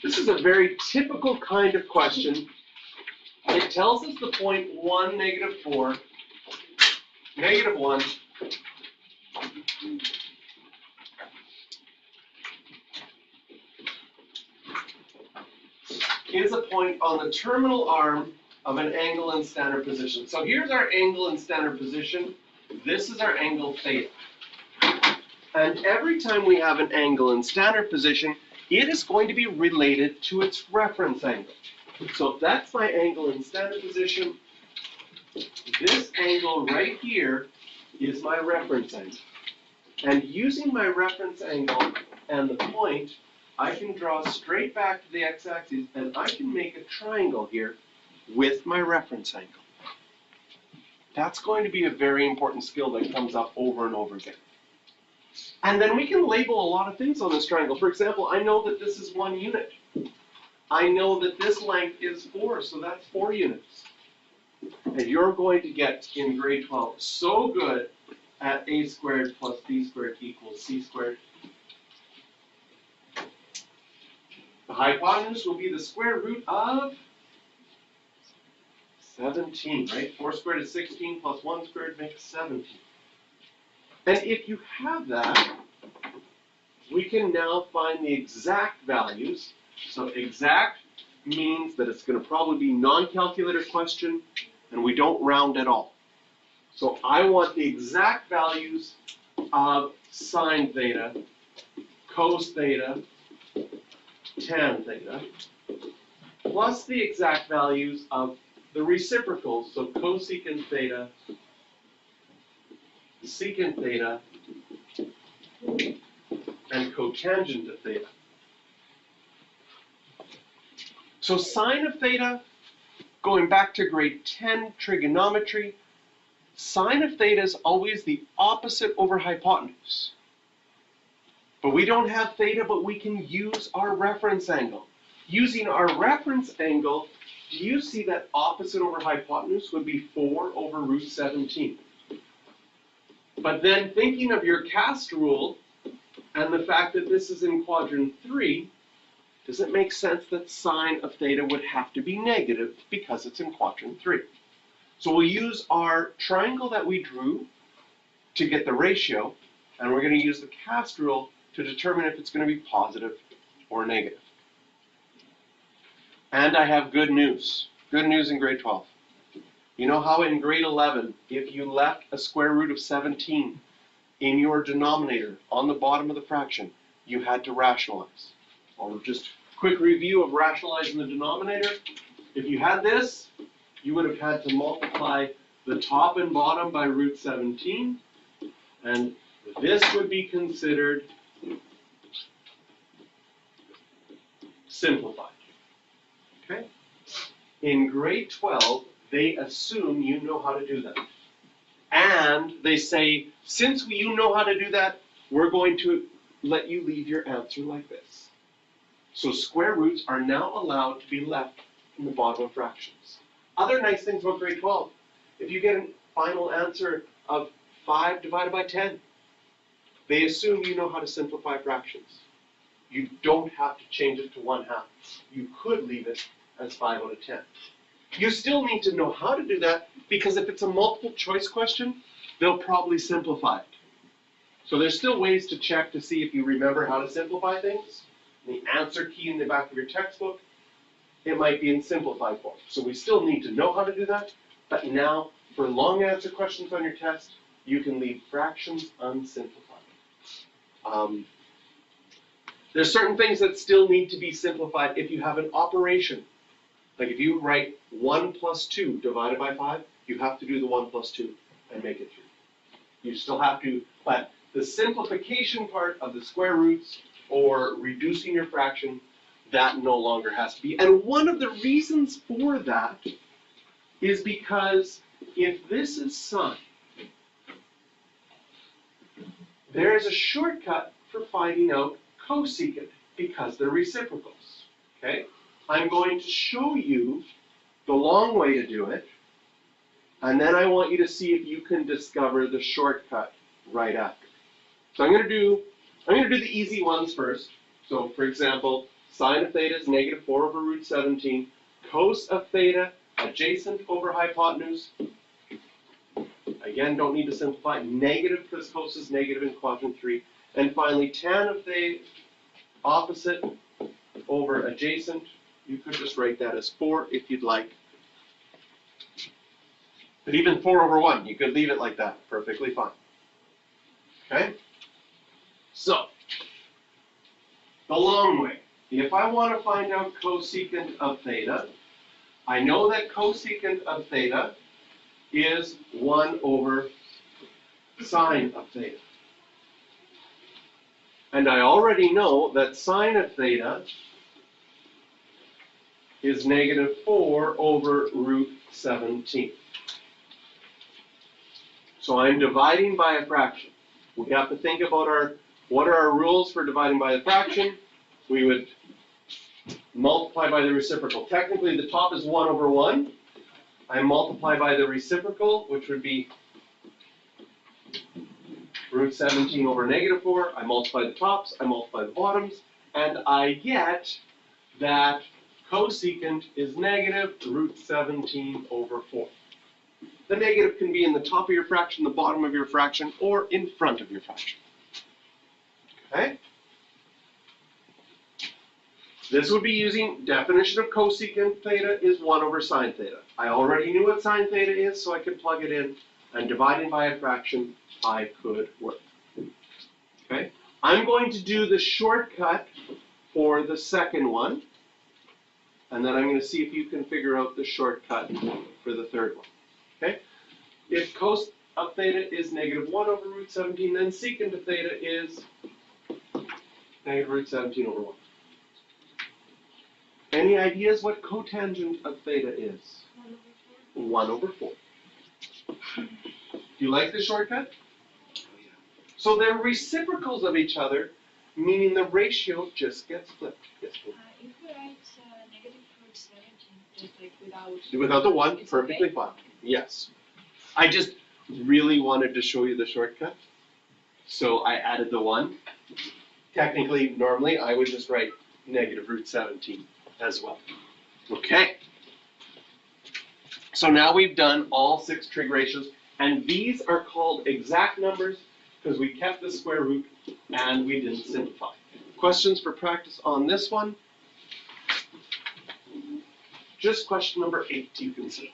This is a very typical kind of question. It tells us the point 1, negative 4, negative 1, is a point on the terminal arm of an angle in standard position. So here's our angle in standard position. This is our angle theta. And every time we have an angle in standard position, it is going to be related to its reference angle. So if that's my angle in standard position, this angle right here is my reference angle. And using my reference angle and the point, I can draw straight back to the x-axis and I can make a triangle here with my reference angle. That's going to be a very important skill that comes up over and over again. And then we can label a lot of things on this triangle. For example, I know that this is 1 unit. I know that this length is 4, so that's 4 units. And you're going to get in grade 12 so good at a squared plus b squared equals c squared. The hypotenuse will be the square root of 17, right? 4 squared is 16 plus 1 squared makes 17. And if you have that, we can now find the exact values. So exact means that it's going to probably be non-calculator question, and we don't round at all. So I want the exact values of sine theta, cos theta, tan theta, plus the exact values of the reciprocals, so cosecant theta, secant theta, and cotangent of theta. So sine of theta, going back to grade 10 trigonometry, sine of theta is always the opposite over hypotenuse. But we don't have theta, but we can use our reference angle. Using our reference angle, do you see that opposite over hypotenuse would be 4 over root 17? But then thinking of your cast rule and the fact that this is in quadrant 3, does it make sense that sine of theta would have to be negative because it's in quadrant 3? So we'll use our triangle that we drew to get the ratio, and we're going to use the cast rule to determine if it's going to be positive or negative. And I have good news. Good news in grade 12. You know how in grade 11, if you left a square root of 17 in your denominator on the bottom of the fraction, you had to rationalize. Or just quick review of rationalizing the denominator. If you had this, you would have had to multiply the top and bottom by root 17, and this would be considered simplified. Okay? In grade 12, they assume you know how to do that. And they say, since you know how to do that, we're going to let you leave your answer like this. So square roots are now allowed to be left in the bottom of fractions. Other nice things about grade 12, if you get a final answer of 5 divided by 10, they assume you know how to simplify fractions. You don't have to change it to 1/2. You could leave it as 5 out of 10. You still need to know how to do that, because if it's a multiple choice question, they'll probably simplify it. So there's still ways to check to see if you remember how to simplify things. The answer key in the back of your textbook, it might be in simplified form. So we still need to know how to do that, but now for long answer questions on your test, you can leave fractions unsimplified. There's certain things that still need to be simplified if you have an operation. Like if you write 1 plus 2 divided by 5, you have to do the 1 plus 2 and make it 3. You still have to, but the simplification part of the square roots or reducing your fraction, that no longer has to be. And one of the reasons for that is because if this is sine, there is a shortcut for finding out cosecant because they're reciprocals. Okay? I'm going to show you the long way to do it, and then I want you to see if you can discover the shortcut right after. So I'm going to do the easy ones first. So for example, Sine of theta is negative 4 over root 17. Cos of theta, adjacent over hypotenuse. Again, don't need to simplify. Negative because cos is negative in quadrant 3. And finally, tan of theta, opposite over adjacent. You could just write that as 4 if you'd like. But even 4 over 1, you could leave it like that. Perfectly fine. Okay? So, the long way. If I want to find out cosecant of theta, I know that cosecant of theta is 1 over sine of theta. And I already know that sine of theta is negative 4 over root 17. So I'm dividing by a fraction. We have to think about what are our rules for dividing by a fraction. We would multiply by the reciprocal. Technically, the top is 1 over 1. I multiply by the reciprocal, which would be root 17 over negative 4. I multiply the tops, I multiply the bottoms, and I get that cosecant is negative root 17 over 4. The negative can be in the top of your fraction, the bottom of your fraction, or in front of your fraction. Okay? This would be using definition of cosecant theta is 1 over sine theta. I already knew what sine theta is, so I could plug it in, and dividing by a fraction, I could work. Okay? I'm going to do the shortcut for the second one, and then I'm going to see if you can figure out the shortcut for the third one. Okay? If cos of theta is negative 1 over root 17, then secant of theta is negative root 17 over 1. Any ideas what cotangent of theta is? 1 over 4. Do you like the shortcut? So they're reciprocals of each other, meaning the ratio just gets flipped. Yes, If we write negative root 17, just like without the 1, it's perfectly okay? fine. Yes. I just really wanted to show you the shortcut, so I added the 1. Technically, normally, I would just write negative root 17 as well. Okay. So now we've done all 6 trig ratios, and these are called exact numbers because we kept the square root and we didn't simplify. Questions for practice on this one? Just question number 8 you can see.